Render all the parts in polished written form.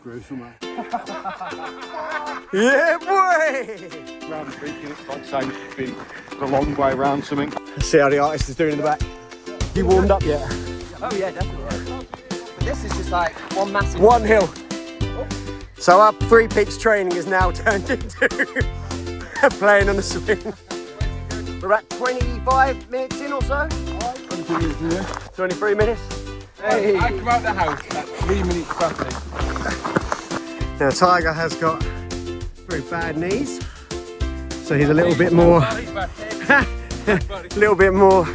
screw somewhere. Yeah, boy! Round the beacon, it's like saying it's been a long way round something. Let's see how the artist is doing in the back. You warmed up yet? Oh yeah, definitely. But this is just like one massive... One hill. So our 3 peaks training is now turned into playing on the swing. We're at 25 minutes in or so? 23 minutes. Hey. I come out the house at 3 minutes traffic. Now Tiger has got very bad knees, so he's a little bit more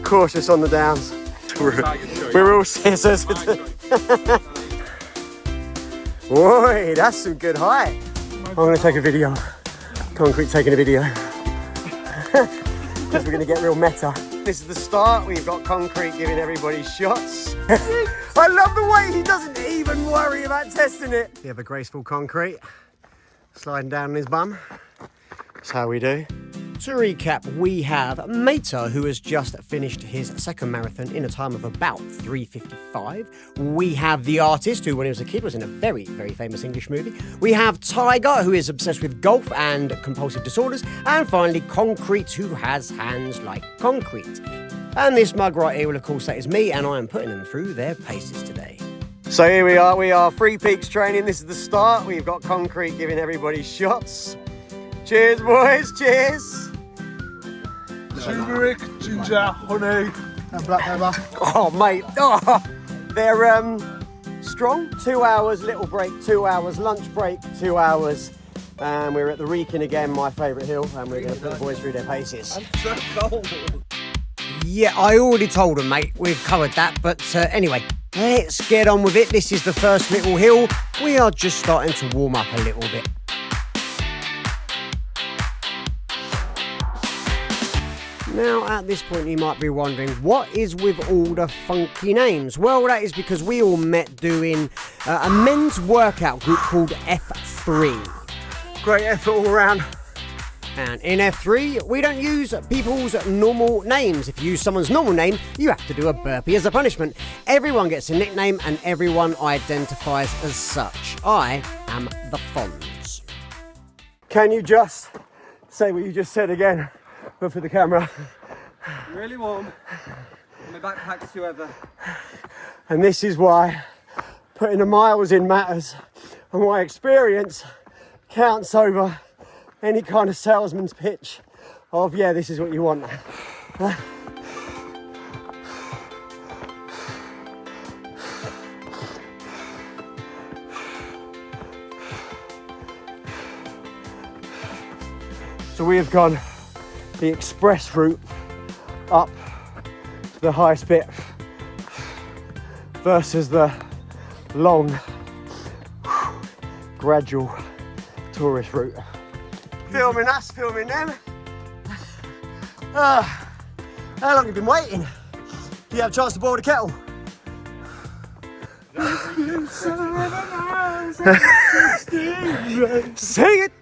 cautious on the downs. We're all scissors. Boy, that's some good height. I'm going to take a video. Concrete taking a video. Because we're going to get real meta. This is the start. We've got Concrete giving everybody shots. I love the way he doesn't even worry about testing it. We have a graceful Concrete sliding down on his bum. That's how we do. To recap, we have Mater, who has just finished his second marathon in a time of about 3:55. We have the artist, who when he was a kid was in a very, very famous English movie. We have Tiger, who is obsessed with golf and compulsive disorders. And finally, Concrete, who has hands like concrete. And this mug right here, well, of course, that is me, and I am putting them through their paces today. So here we are 3 peaks training. This is the start. We've got Concrete giving everybody shots. Cheers, boys, cheers. Turmeric, ginger, honey, and black pepper. Oh, mate, oh, they're strong. 2 hours, little break, 2 hours, lunch break, 2 hours. And we're at the Wreckin again, my favourite hill, and we're going to put the boys through their paces. I'm so cold. Yeah, I already told them, mate. We've covered that. But anyway, let's get on with it. This is the first little hill. We are just starting to warm up a little bit. Now, at this point, you might be wondering, what is with all the funky names? Well, that is because we all met doing a men's workout group called F3. Great effort all around. And in F3, we don't use people's normal names. If you use someone's normal name, you have to do a burpee as a punishment. Everyone gets a nickname and everyone identifies as such. I am the Fonz. Can you just say what you just said again, but for the camera? Really warm. My backpack's too heavy. And this is why putting the miles in matters, and my experience counts over any kind of salesman's pitch of, yeah, this is what you want. So we have gone the express route up to the highest bit versus the long, gradual tourist route. Filming us, filming them. How long have you been waiting? Do you have a chance to boil the kettle? Sing it!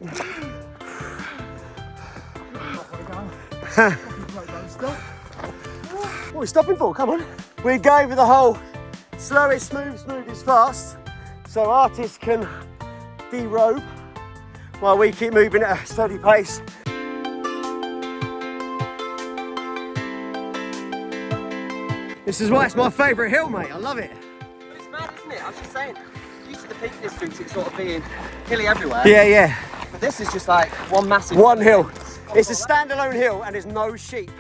What are we stopping for? Come on. We go for the whole slowest, smoothest fast, so artists can derobe while we keep moving at a steady pace. This is why it's my favourite hill, mate. I love it. But it's mad, isn't it? I was just saying, used to the Peak District, it's sort of being hilly everywhere. Yeah, yeah. But this is just like one massive... One hill. It's a standalone hill and there's no sheep.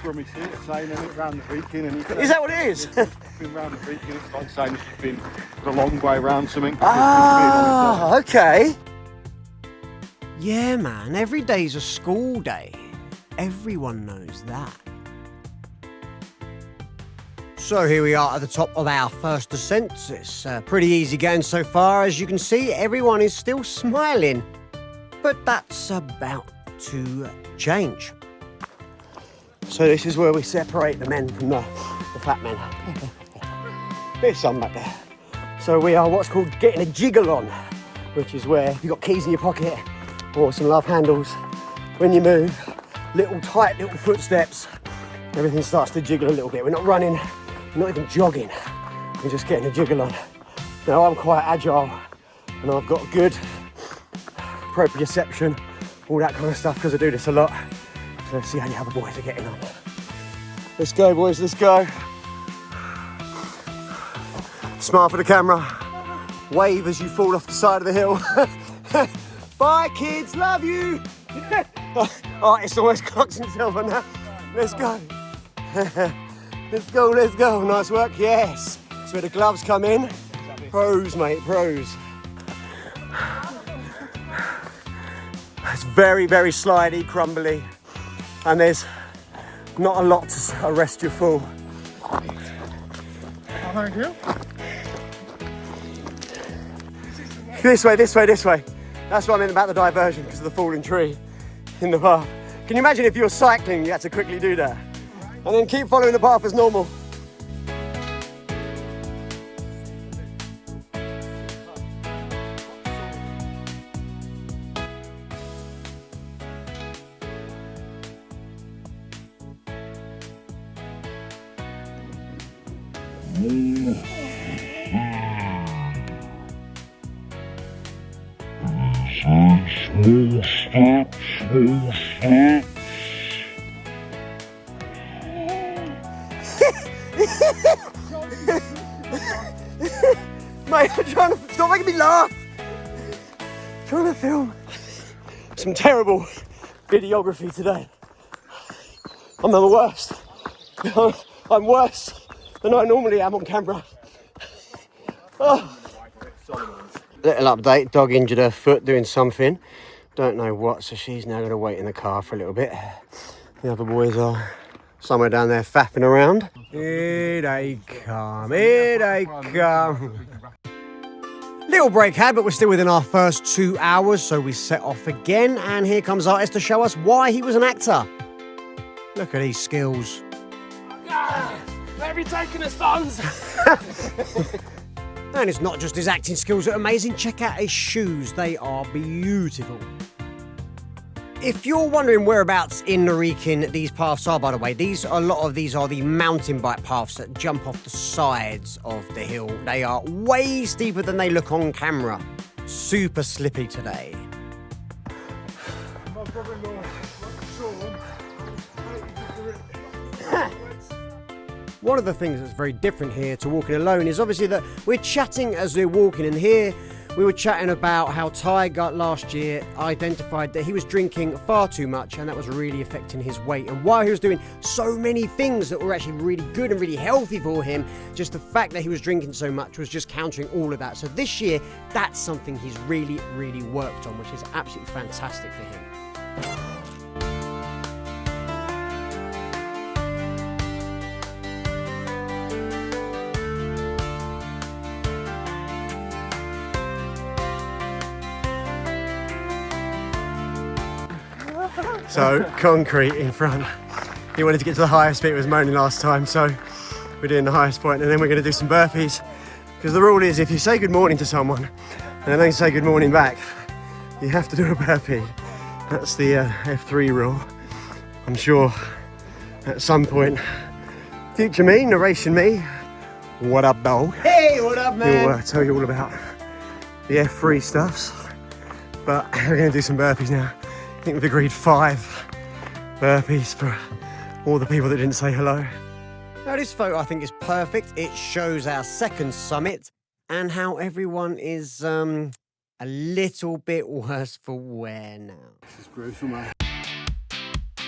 From saying it round the Wreckin, and is that what it is? It's been round the Wreckin, it's like saying it's been a long way round something. Ah, okay. Yeah, man, every day's a school day. Everyone knows that. So here we are at the top of our first descent. It's pretty easy going so far. As you can see, everyone is still smiling. But that's about to change. So this is where we separate the men from the fat men. There's some back there. So we are what's called getting a jiggle on, which is where if you've got keys in your pocket or some love handles, when you move, tight little footsteps, everything starts to jiggle a little bit. We're not running, we're not even jogging, we're just getting a jiggle on. Now I'm quite agile and I've got good proprioception, all that kind of stuff, because I do this a lot. So let's see how the other boys are getting on. Let's go, boys, let's go. Smile for the camera. Wave as you fall off the side of the hill. Bye, kids, love you. Oh, it's almost clocked himself on that. Let's go. Let's go, let's go. Nice work, yes. That's where the gloves come in. Pros, mate, pros. It's very, very slidey, crumbly, and there's not a lot to arrest your fall. Oh, thank you. This way, this way, this way. That's what I meant about the diversion, because of the fallen tree in the path. Can you imagine if you were cycling, you had to quickly do that? And then keep following the path as normal. Mate, I'm trying to, stop making me laugh. I'm trying to film some terrible videography today. I'm the worst. I'm worse than I normally am on camera. Oh. Little update, dog injured her foot doing something. Don't know what, so she's now going to wait in the car for a little bit. The other boys are somewhere down there faffing around. Here they come, here they come. Little break had, but we're still within our first 2 hours, so we set off again, and here comes artist to show us why he was an actor. Look at these skills. Where be taking us, sons? And it's not just his acting skills that are amazing. Check out his shoes. They are beautiful. If you're wondering whereabouts in Wreckin these paths are, by the way, a lot of these are the mountain bike paths that jump off the sides of the hill. They are way steeper than they look on camera. Super slippy today. One of the things that's very different here to walking alone is obviously that we're chatting as we're walking, and here we were chatting about how Tiger last year identified that he was drinking far too much, and that was really affecting his weight. And while he was doing so many things that were actually really good and really healthy for him, just the fact that he was drinking so much was just countering all of that. So this year, that's something he's really, really worked on, which is absolutely fantastic for him. So, concrete in front. He wanted to get to the highest bit, he was moaning last time, so we're doing the highest point, and then we're going to do some burpees. Because the rule is, if you say good morning to someone, and they say good morning back, you have to do a burpee. That's the F3 rule. I'm sure at some point, future me, narration me, what up, dog? Hey, what up, man? He'll tell you all about the F3 stuffs. But we're going to do some burpees now. I think we've agreed 5 burpees for all the people that didn't say hello. Now this photo I think is perfect. It shows our second summit and how everyone is a little bit worse for wear now. This is brutal, mate.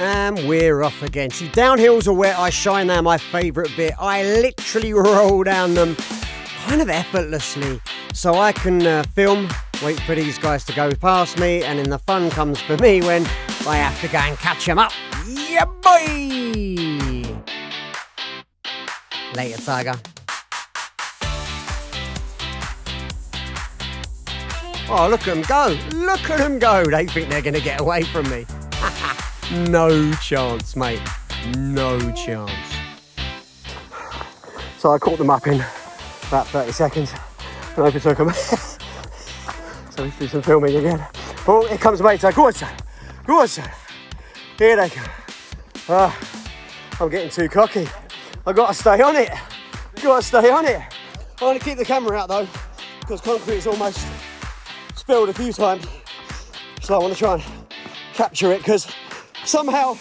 And we're off again. See, downhills are where I shine. They're my favourite bit. I literally roll down them kind of effortlessly. So I can film, wait for these guys to go past me, and then the fun comes for me when I have to go and catch them up. Yeah, boy! Later, Tiger. Oh, look at them go. Look at them go. They think they're going to get away from me. No chance, mate. No chance. So I caught them up in about 30 seconds and overtook them. So let's do some filming again. Oh, here comes mate. Go on, sir. Go on, sir. Here they go. I'm getting too cocky. I've got to stay on it. Got to stay on it. I want to keep the camera out though, because concrete is almost spilled a few times. So I want to try and capture it because somehow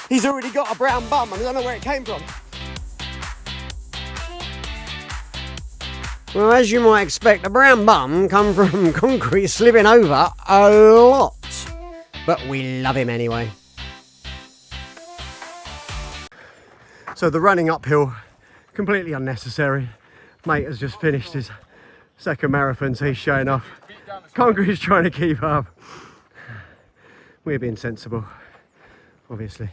he's already got a brown bum and I don't know where it came from. Well, as you might expect, a brown bum come from concrete slipping over a lot. But we love him anyway. So the running uphill, completely unnecessary. Mate has just finished his second marathon, so he's showing off. Concrete's trying to keep up. We're being sensible, obviously.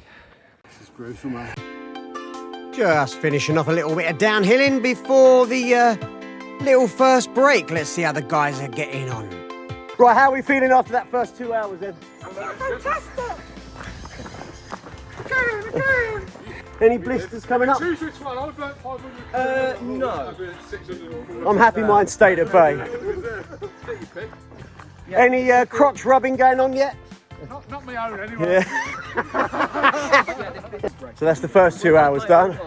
This is brutal, mate. Just finishing off a little bit of downhilling before the little first break. Let's see how the guys are getting on. Right, how are we feeling after that first 2 hours then? Fantastic! Any blisters coming up? Choose which one. I've learnt 500. No. I'm happy mine stayed at bay. Any crotch rubbing going on yet? Not my own anyway. So that's the first 2 hours done.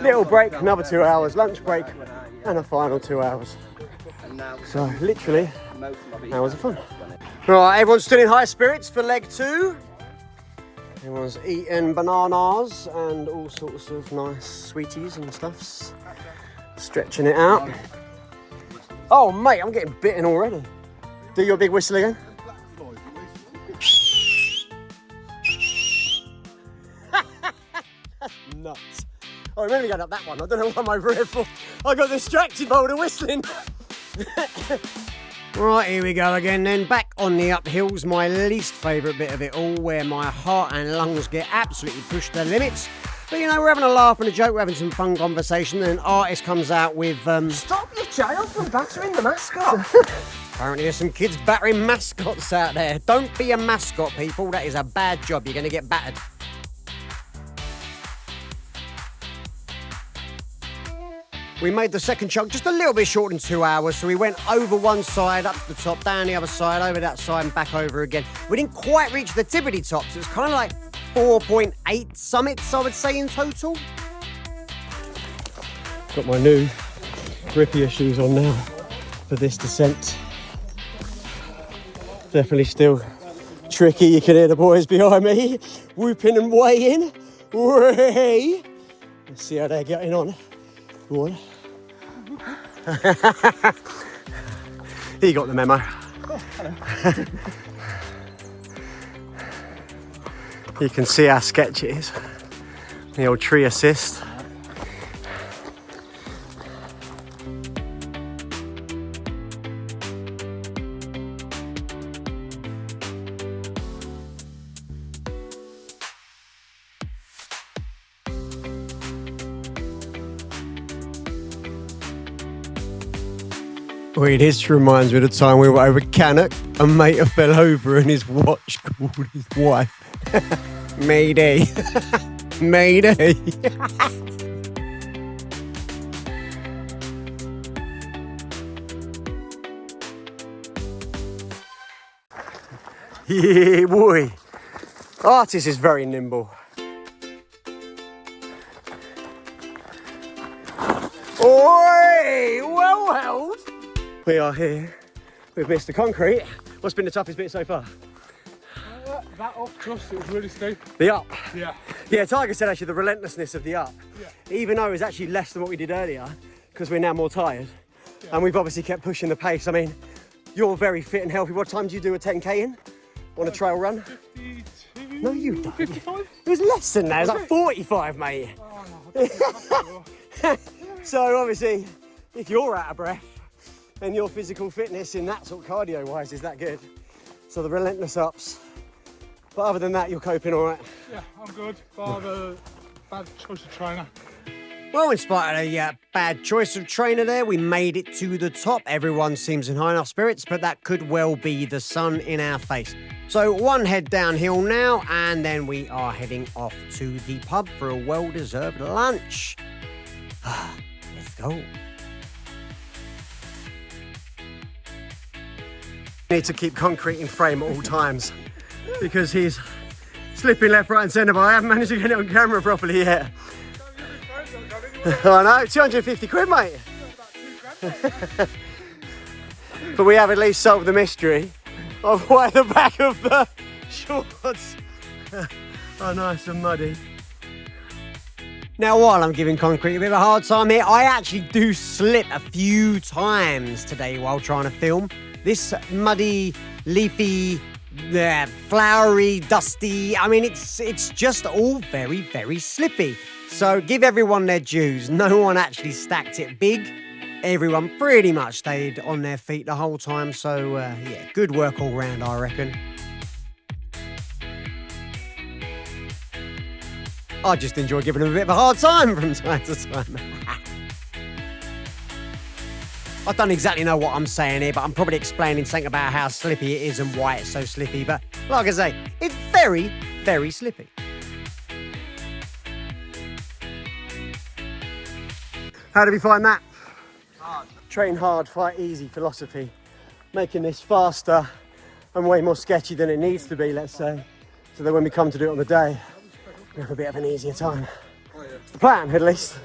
Little break, another 2 hours, lunch break, and a final 2 hours. So literally, hours of fun. Right, everyone's still in high spirits for leg 2. Everyone's eating bananas and all sorts of nice sweeties and stuffs. Stretching it out. Oh mate, I'm getting bitten already. Do your big whistle again. Nuts. Oh, I'm only going up that one. I don't know what I'm over here for. I got distracted by all the whistling. Right, here we go again then. Back on the uphills, my least favourite bit of it all, where my heart and lungs get absolutely pushed to the limits. But you know, we're having a laugh and a joke, we're having some fun conversation, and an artist comes out with... Stop your child from battering the mascot! Apparently there's some kids battering mascots out there. Don't be a mascot, people. That is a bad job. You're going to get battered. We made the second chunk just a little bit short than 2 hours, so we went over one side, up to the top, down the other side, over that side and back over again. We didn't quite reach the tippity tops. It was kind of like 4.8 summits, I would say, in total. Got my new grippier shoes on now for this descent. Definitely still tricky. You can hear the boys behind me whooping and weighing. Way. Let's see how they're getting on. Go on. He got the memo. Oh, hello. You can see how sketch it is. The old tree assist. Wait, this reminds me of the time we were over Cannock. A mate fell over and his watch called his wife. Mayday. Mayday. Yeah, boy. Artist is very nimble. Oi! Well held. We are here with Mr. Concrete. What's been the toughest bit so far? That off crust, it was really steep. The up. Yeah. Yeah, Tiger said actually the relentlessness of the up. Yeah. Even though it was actually less than what we did earlier, because we're now more tired. Yeah. And we've obviously kept pushing the pace. I mean, you're very fit and healthy. What time do you do a 10K in on a trail run? 52. No, you don't. 55? It was less than that. It was like 45, mate. Oh, no, I don't know. So obviously, if you're out of breath and your physical fitness in that sort of cardio-wise is that good, so the relentless ups. But other than that, you're coping all right. Yeah, I'm good. Bar the bad choice of trainer. Well, in spite of a bad choice of trainer there, we made it to the top. Everyone seems in high enough spirits, but that could well be the sun in our face. So one head downhill now, and then we are heading off to the pub for a well-deserved lunch. Let's go. Need to keep Concrete in frame at all times because he's slipping left, right and centre, but I haven't managed to get it on camera properly yet. I know, 250 quid, mate. but we have at least solved the mystery of why the back of the shorts are nice and muddy. Now, while I'm giving concrete a bit of a hard time here, I actually do slip a few times today while trying to film. This muddy, leafy, flowery, dusty, I mean, it's just all very, very slippy. So give everyone their dues. No one actually stacked it big. Everyone pretty much stayed on their feet the whole time. So, yeah, good work all round, I reckon. I just enjoy giving them a bit of a hard time from time to time. I don't exactly know what I'm saying here, but I'm probably explaining something about how slippy it is and why it's so slippy. But like I say, it's very, very slippy. How did we find that? Hard. Train hard, fight easy philosophy. Making this faster and way more sketchy than it needs to be, let's say. So that when we come to do it on the day, we have a bit of an easier time. It's the plan, at least.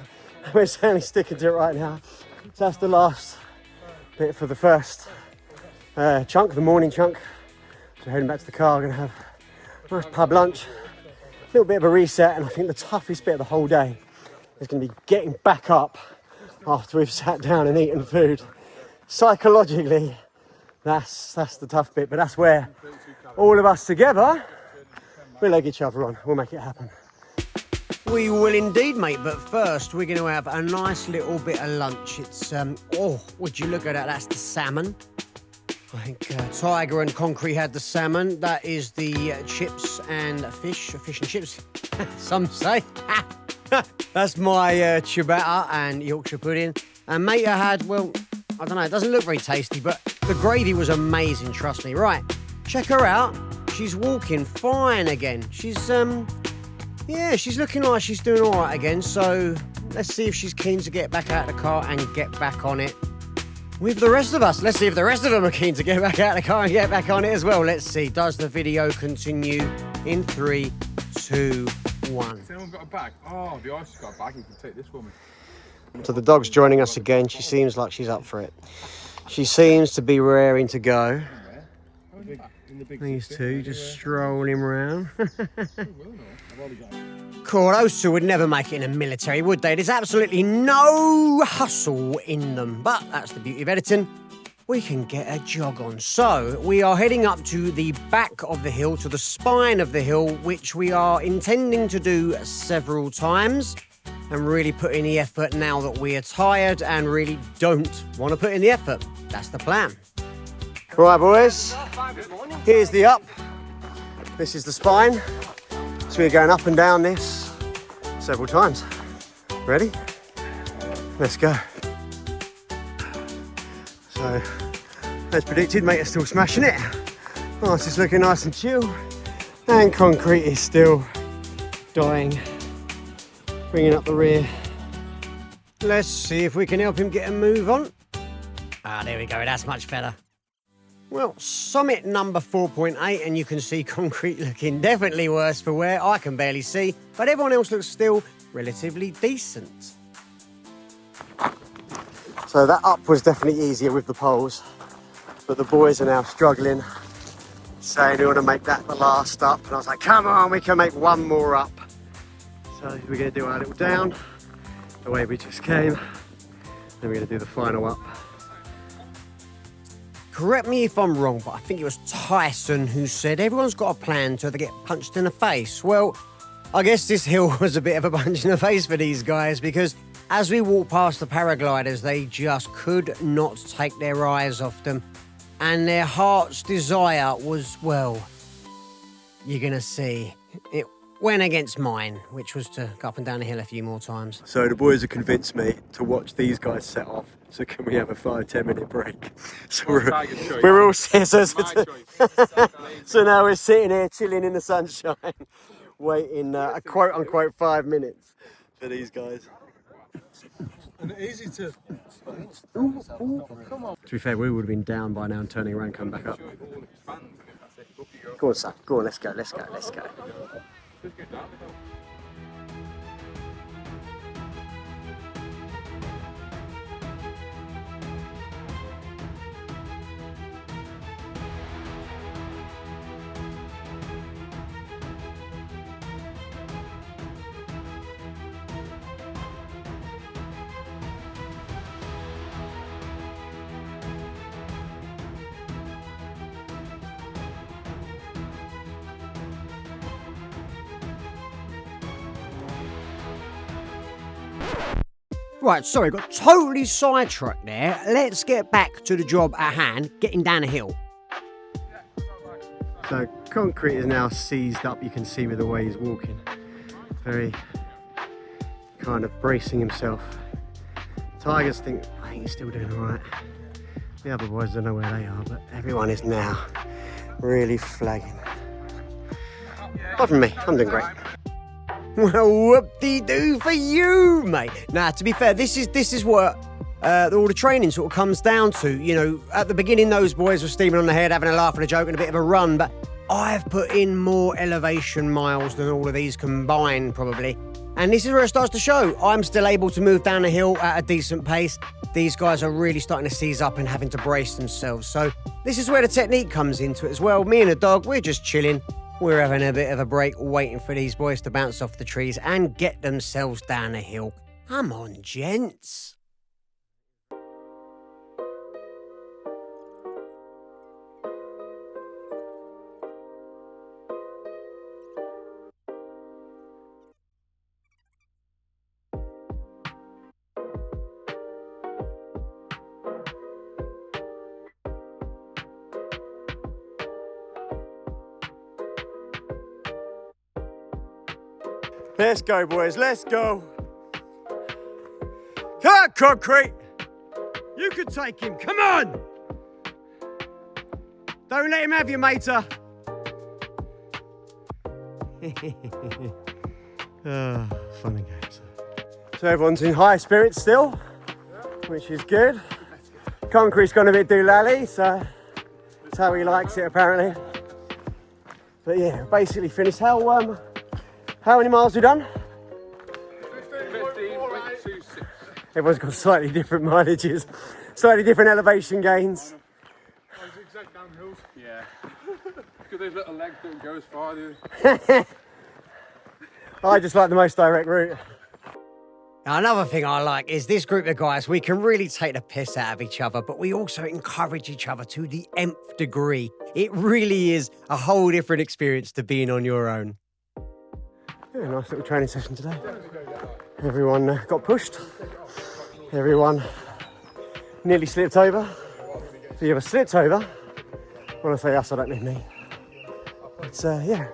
We're certainly sticking to it right now. So that's the last bit for the first chunk, the morning chunk. So heading back to the car, gonna have a nice pub lunch, a little bit of a reset, and I think the toughest bit of the whole day is gonna be getting back up after we've sat down and eaten food. Psychologically, that's the tough bit, but that's where all of us together, we'll egg each other on, we'll make it happen. We will indeed, mate, but first we're going to have a nice little bit of lunch. It's, oh, would you look at that, that's the salmon. I think Tiger and Concrete had the salmon. That is the chips and fish and chips, some say. That's my ciabatta and Yorkshire pudding. And Mata had, well, I don't know, it doesn't look very tasty, but the gravy was amazing, trust me. Right, check her out. She's walking fine again. She's, yeah, she's looking like she's doing all right again. So let's see if she's keen to get back out of the car and get back on it with the rest of us. Let's see if the rest of them are keen to get back out of the car and get back on it as well. Let's see. Does the video continue in 3, 2, 1? Has anyone got a bag? Oh, the ice has got a bag. You can take this for me. So the dog's joining us again. She seems like she's up for it. She seems to be raring to go. These two just strolling around. Cool, those two would never make it in the military, would they? There's absolutely no hustle in them. But that's the beauty of editing. We can get a jog on. So we are heading up to the back of the hill, to the spine of the hill, which we are intending to do several times and really put in the effort now that we are tired and really don't want to put in the effort. That's the plan. Right, boys, here's the up. This is the spine. So we're going up and down this several times. Ready? Let's go. So, as predicted, mate is still smashing it. Ice is looking nice and chill. And Concrete is still dying. Bringing up the rear. Let's see if we can help him get a move on. Ah, there we go, that's much better. Well, summit number 4.8, and you can see Concrete looking definitely worse for wear. I can barely see, but everyone else looks still relatively decent. So that up was definitely easier with the poles, but the boys are now struggling, saying they want to make that the last up, and I was like, come on, we can make one more up. So we're going to do our little down, the way we just came, then we're going to do the final up. Correct me if I'm wrong, but I think it was Tyson who said everyone's got a plan till they get punched in the face. Well, I guess this hill was a bit of a punch in the face for these guys, because as we walked past the paragliders, they just could not take their eyes off them. And their heart's desire was, well, you're going to see. It went against mine, which was to go up and down the hill a few more times. So the boys have convinced me to watch these guys set off. So can we have a 5-10 minute break? So we're all so now we're sitting here chilling in the sunshine, waiting a quote unquote 5 minutes for these guys. And easy to. To be fair, we would have been down by now and turning around, come back up. Go on, son. Go on. Let's go. Let's go. Let's go. Right, sorry, got totally sidetracked there. Let's get back to the job at hand, getting down a hill. So concrete is now seized up, you can see with the way he's walking. Very kind of bracing himself. Tigers think he's still doing all right. The other boys don't know where they are, but everyone is now really flagging. Apart from me, I'm doing great. Well, whoop-de-doo for you, mate. Now, to be fair, this is what all the training sort of comes down to. You know, at the beginning, those boys were steaming on the head, having a laugh and a joke and a bit of a run, but I've put in more elevation miles than all of these combined, probably. And this is where it starts to show. I'm still able to move down the hill at a decent pace. These guys are really starting to seize up and having to brace themselves. So this is where the technique comes into it as well. Me and the dog, we're just chilling. We're having a bit of a break, waiting for these boys to bounce off the trees and get themselves down the hill. Come on, gents. Let's go, boys, let's go. Come on, concrete. You can take him, come on. Don't let him have you, mater. Oh, fun and games. So everyone's in high spirits still, which is good. Concrete's gone a bit doolally, so that's how he likes it apparently. But yeah, basically finished. How many miles we done? 15.26. Everyone's got slightly different mileages, slightly different elevation gains. Zigzag downhills. Yeah. Because those little legs don't go as far, do they? I just like the most direct route. Now, another thing I like is this group of guys, we can really take the piss out of each other, but we also encourage each other to the nth degree. It really is a whole different experience to being on your own. Yeah, nice little training session today. Everyone got pushed. Everyone nearly slipped over. If you ever slipped over, when I say us, I don't mean me. It's, yeah,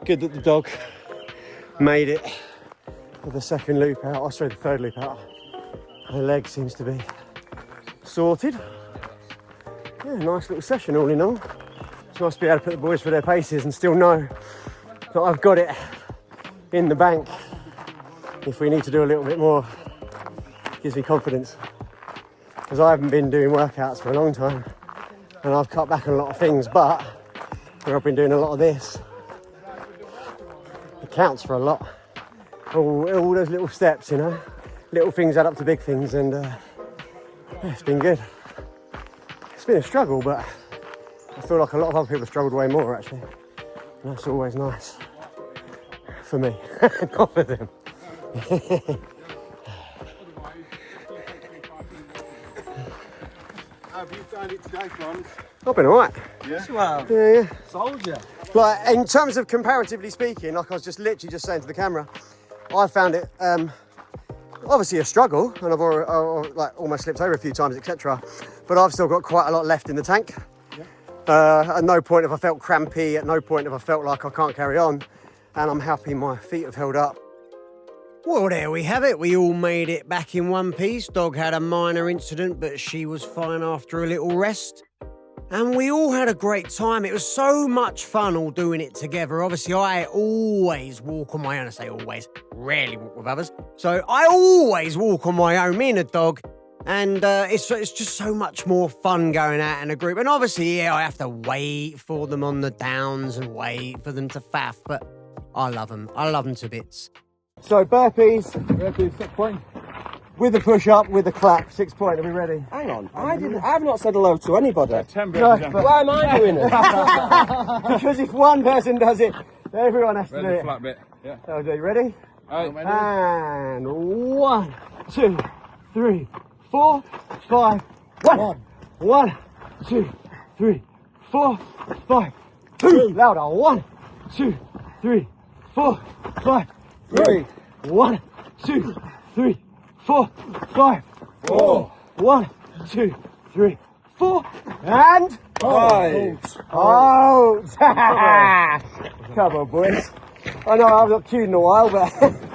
good that the dog made it for the second loop out. Oh, sorry, the third loop out. Her leg seems to be sorted. Yeah, nice little session all in all. It's nice to be able to put the boys through their paces and still know that I've got it in the bank if we need to do a little bit more. It gives me confidence, because I haven't been doing workouts for a long time and I've cut back on a lot of things, but where I've been doing a lot of this, it counts for a lot. All those little steps, you know, little things add up to big things, and yeah, it's been good. It's been a struggle, but I feel like a lot of other people have struggled way more actually, and that's always nice. For me, not for them. How have you found it today, Florence? I've been alright. Yeah? Well, Yeah. soldier. Like, in terms of comparatively speaking, like I was just literally just saying to the camera, I found it obviously a struggle, and I've already, like almost slipped over a few times, etc. But I've still got quite a lot left in the tank. Yeah. At no point have I felt crampy. At no point have I felt like I can't carry on. And I'm happy my feet have held up. Well, there we have it. We all made it back in one piece. Dog had a minor incident, but she was fine after a little rest. And we all had a great time. It was so much fun all doing it together. Obviously, I always walk on my own. I say always, rarely walk with others. So I always walk on my own, me and the dog. And it's just so much more fun going out in a group. And obviously, yeah, I have to wait for them on the downs and wait for them to faff, but I love them. I love them to bits. So burpees. Burpees, 6 point. With the push-up, with the clap, 6 point. Are we ready? Hang on, I've not said hello to anybody. 10 No, burpees. but- Why am I doing it? Because if one person does it, everyone has to do Ready, it. flat bit. Yeah. Okay, ready? Alright. And 1, 2, 3, 4, 5. 1, 1, 2, 3, 4, 5. 2. Louder. 1, 2, 3, 4, 5. 3. 1, 2, 3, 4, 5, 4. 1, 2, 3, 4. And out. Come on, boys. I know I haven't got queued in a while, but